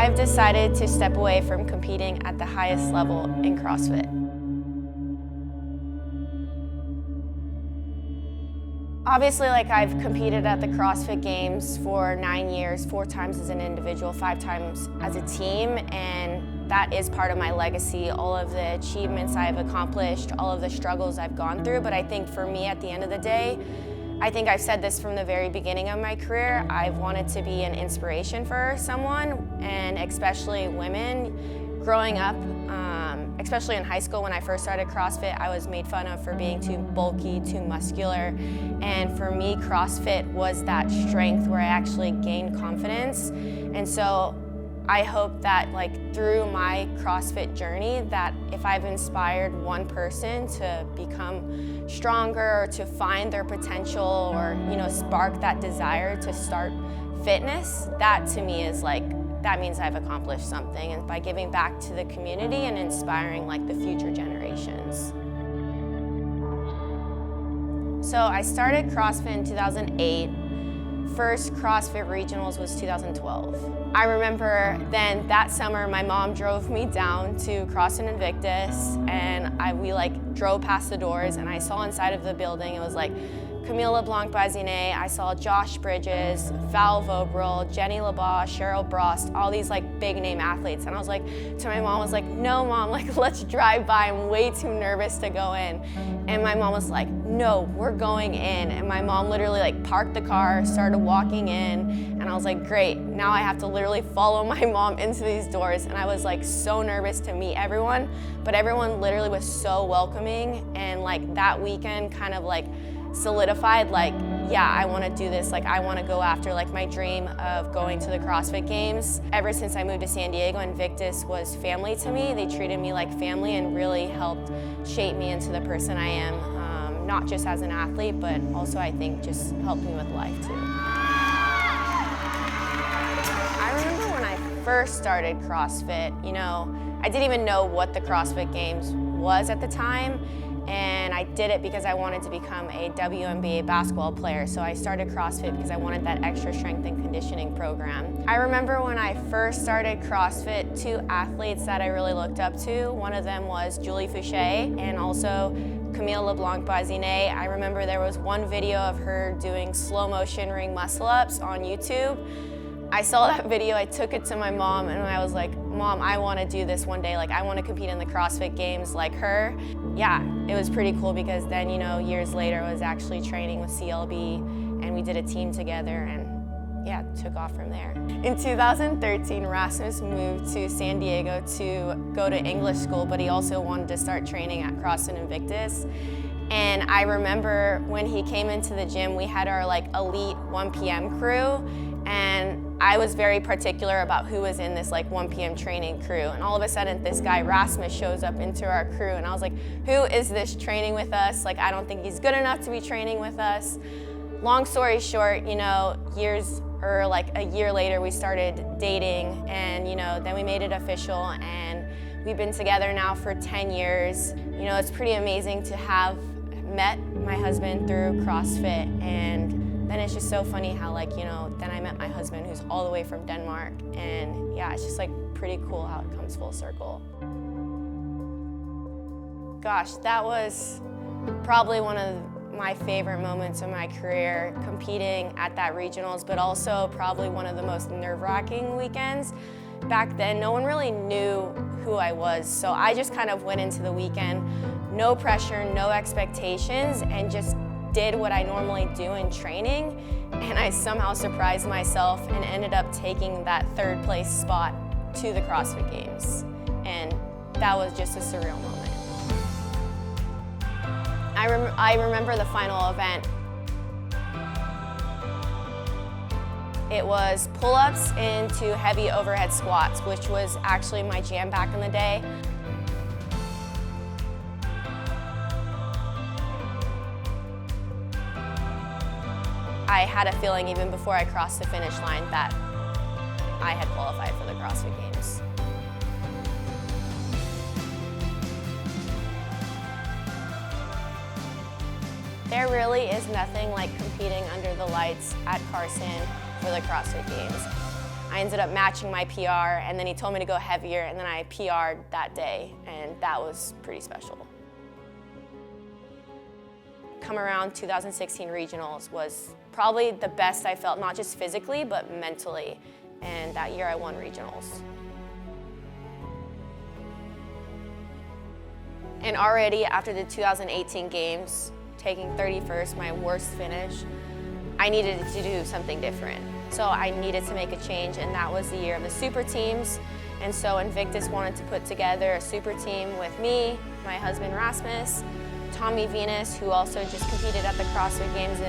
I've decided to step away from competing at the highest level in CrossFit. Obviously, I've competed at the CrossFit Games for 9 years, 4 times as an individual, 5 times as a team, and that is part of my legacy, all of the achievements I've accomplished, all of the struggles I've gone through. But I think for me, at the end of the day, I think I've said this from the very beginning of my career, I've wanted to be an inspiration for someone, and especially women. Growing up, especially in high school when I first started CrossFit, I was made fun of for being too bulky, too muscular. And for me, CrossFit was that strength where I actually gained confidence. And so I hope that through my CrossFit journey, that if I've inspired one person to become stronger or to find their potential or spark that desire to start fitness, that to me is that means I've accomplished something, and by giving back to the community and inspiring the future generations. So I started CrossFit in 2008. First CrossFit Regionals was 2012. I remember then that summer my mom drove me down to CrossFit Invictus, and we drove past the doors, and I saw inside of the building, it was Camille LeBlanc-Bazinet, I saw Josh Bridges, Val Vobril, Jenny LeBas, Cheryl Brost, all these big name athletes. And I was to my mom, no mom, let's drive by, I'm way too nervous to go in. And my mom was no, we're going in. And my mom literally parked the car, started walking in, and I was great, now I have to literally follow my mom into these doors. And I was so nervous to meet everyone, but everyone literally was so welcoming, and that weekend kind of solidified yeah, I want to do this, I want to go after my dream of going to the CrossFit Games. Ever since I moved to San Diego, Invictus was family to me. They treated me like family and really helped shape me into the person I am, not just as an athlete, but also I think just helped me with life too. I remember when I first started CrossFit, I didn't even know what the CrossFit Games was at the time. And I did it because I wanted to become a WNBA basketball player. So I started CrossFit because I wanted that extra strength and conditioning program. I remember when I first started CrossFit, 2 athletes that I really looked up to. One of them was Julie Fouché and also Camille LeBlanc-Bazinet. I remember there was one video of her doing slow motion ring muscle ups on YouTube. I saw that video, I took it to my mom, and I was Mom, I want to do this one day. I want to compete in the CrossFit Games like her. Yeah, it was pretty cool because then, years later, I was actually training with CLB, and we did a team together, and yeah, took off from there. In 2013, Rasmus moved to San Diego to go to English school, but he also wanted to start training at CrossFit Invictus. And I remember when he came into the gym, we had our elite 1 p.m. crew, and I was very particular about who was in this 1 p.m. training crew. And all of a sudden, this guy Rasmus shows up into our crew, and I was who is this training with us? I don't think he's good enough to be training with us. Long story short, years or a year later, we started dating, and then we made it official, and we've been together now for 10 years. It's pretty amazing to have met my husband through CrossFit, and then it's just so funny how then I met my husband who's all the way from Denmark, and yeah, it's just pretty cool how it comes full circle. Gosh, that was probably one of my favorite moments of my career, competing at that regionals, but also probably one of the most nerve-wracking weekends. Back then, no one really knew who I was, so I just kind of went into the weekend, no pressure, no expectations, and just did what I normally do in training, and I somehow surprised myself and ended up taking that 3rd place spot to the CrossFit Games, and that was just a surreal moment. I remember the final event. It was pull-ups into heavy overhead squats, which was actually my jam back in the day. I had a feeling even before I crossed the finish line that I had qualified for the CrossFit Games. There really is nothing like competing under the lights at Carson for the CrossFit Games. I ended up matching my PR, and then he told me to go heavier, and then I PR'd that day, and that was pretty special. Come around 2016 regionals was probably the best I felt, not just physically, but mentally, and that year I won regionals. And already after the 2018 games, taking 31st, my worst finish, I needed to do something different. So I needed to make a change, and that was the year of the super teams. And so Invictus wanted to put together a super team with me, my husband Rasmus, Tommy Venus, who also just competed at the CrossFit Games,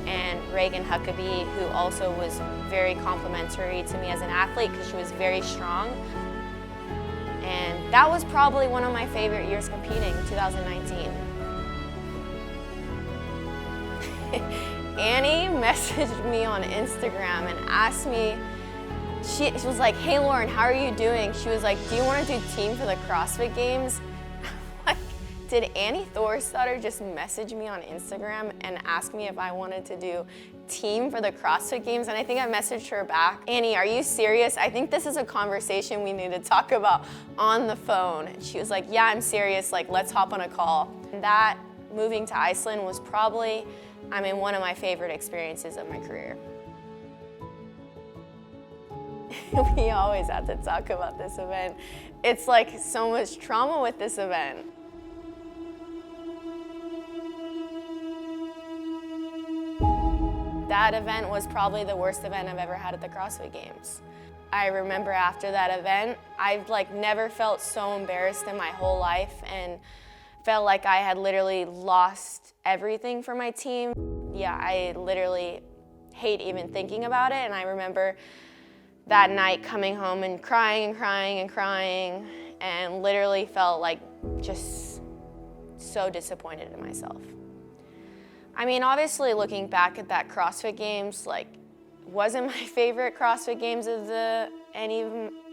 and Reagan Huckabee, who also was very complimentary to me as an athlete because she was very strong. And that was probably one of my favorite years competing, 2019. Annie messaged me on Instagram and asked me, she was like, "Hey Lauren, how are you doing?" She was like, "Do you want to do team for the CrossFit Games?" Like, did Annie Thorisdottir just message me on Instagram and ask me if I wanted to do team for the CrossFit Games? And I think I messaged her back, "Annie, are you serious? I think this is a conversation we need to talk about on the phone." And she was like, "Yeah, I'm serious, like let's hop on a call." And that moving to Iceland was probably, one of my favorite experiences of my career. We always have to talk about this event. It's like so much trauma with this event. That event was probably the worst event I've ever had at the CrossFit Games. I remember after that event, I've never felt so embarrassed in my whole life and felt like I had literally lost everything for my team. Yeah, I literally hate even thinking about it, and I remember that night coming home and crying and crying and crying, and literally felt like just so disappointed in myself. Obviously looking back at that CrossFit Games, wasn't my favorite CrossFit Games of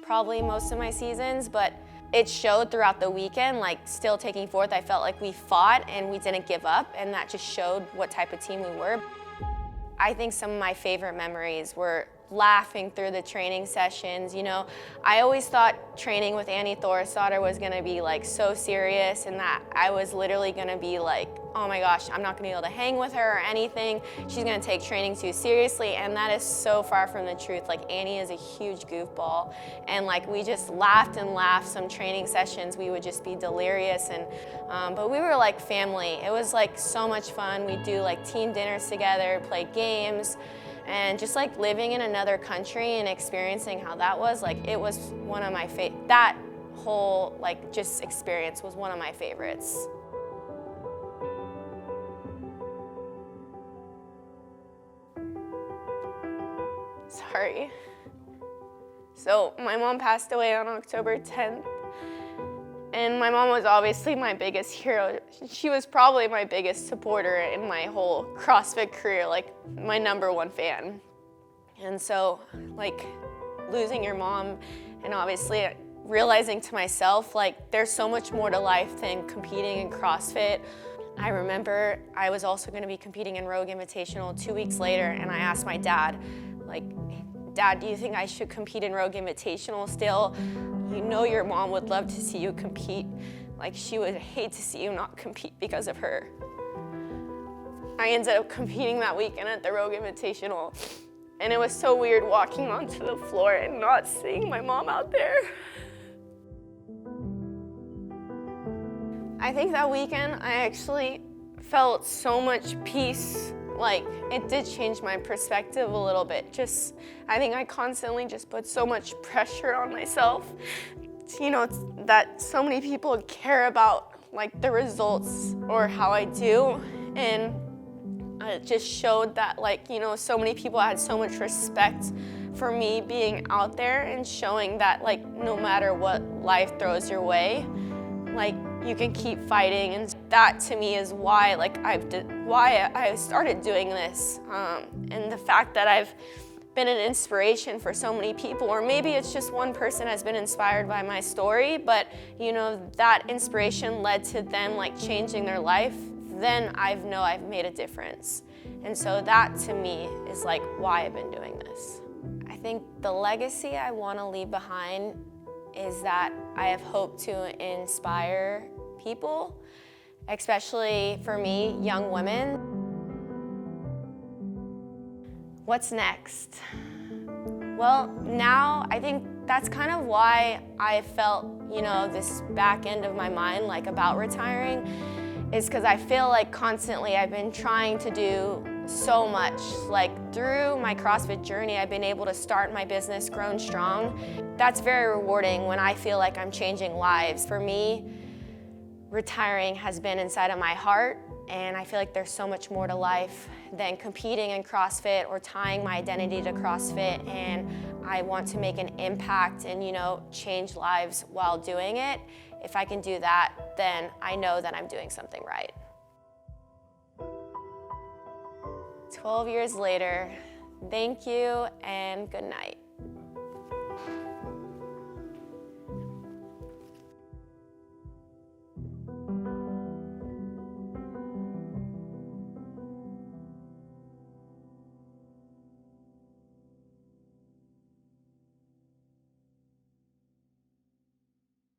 probably most of my seasons, but it showed throughout the weekend, still taking fourth, I felt like we fought and we didn't give up, and that just showed what type of team we were. I think some of my favorite memories were laughing through the training sessions. I always thought training with Annie Thorisdottir was gonna be so serious, and that I was literally gonna be oh my gosh, I'm not gonna be able to hang with her or anything. She's gonna take training too seriously, and that is so far from the truth. Annie is a huge goofball, and we just laughed and laughed. Some training sessions, we would just be delirious, and but we were like family. It was so much fun. We'd do team dinners together, play games, and just living in another country and experiencing how that was, it was one of my that whole just experience was one of my favorites. Sorry. So my mom passed away on October 10th, and my mom was obviously my biggest hero. She was probably my biggest supporter in my whole CrossFit career, my #1 fan. And so losing your mom, and obviously realizing to myself there's so much more to life than competing in CrossFit. I remember I was also going to be competing in Rogue Invitational 2 weeks later, and I asked my dad, "Dad, do you think I should compete in Rogue Invitational still? Your mom would love to see you compete. She would hate to see you not compete because of her." I ended up competing that weekend at the Rogue Invitational, and it was so weird walking onto the floor and not seeing my mom out there. I think that weekend I actually felt so much peace. It did change my perspective a little bit. I think I constantly just put so much pressure on myself. That so many people care about the results or how I do, and it just showed that so many people had so much respect for me being out there and showing that no matter what life throws your way, you can keep fighting. And that to me is why why I started doing this, and the fact that I've been an inspiration for so many people, or maybe it's just one person has been inspired by my story, but that inspiration led to them changing their life, then I've made a difference. And so that to me is why I've been doing this. I think the legacy I want to leave behind is that I have hope to inspire people, especially for me, young women. What's next? Well, now I think that's kind of why I felt, this back end of my mind, like about retiring, is because I feel like constantly I've been trying to do so much. Like through my CrossFit journey, I've been able to start my business, grown strong. That's very rewarding when I feel like I'm changing lives. For me, retiring has been inside of my heart, and I feel like there's so much more to life than competing in CrossFit or tying my identity to CrossFit, and I want to make an impact and change lives while doing it. If I can do that, then I know that I'm doing something right. 12 years later, thank you and good night.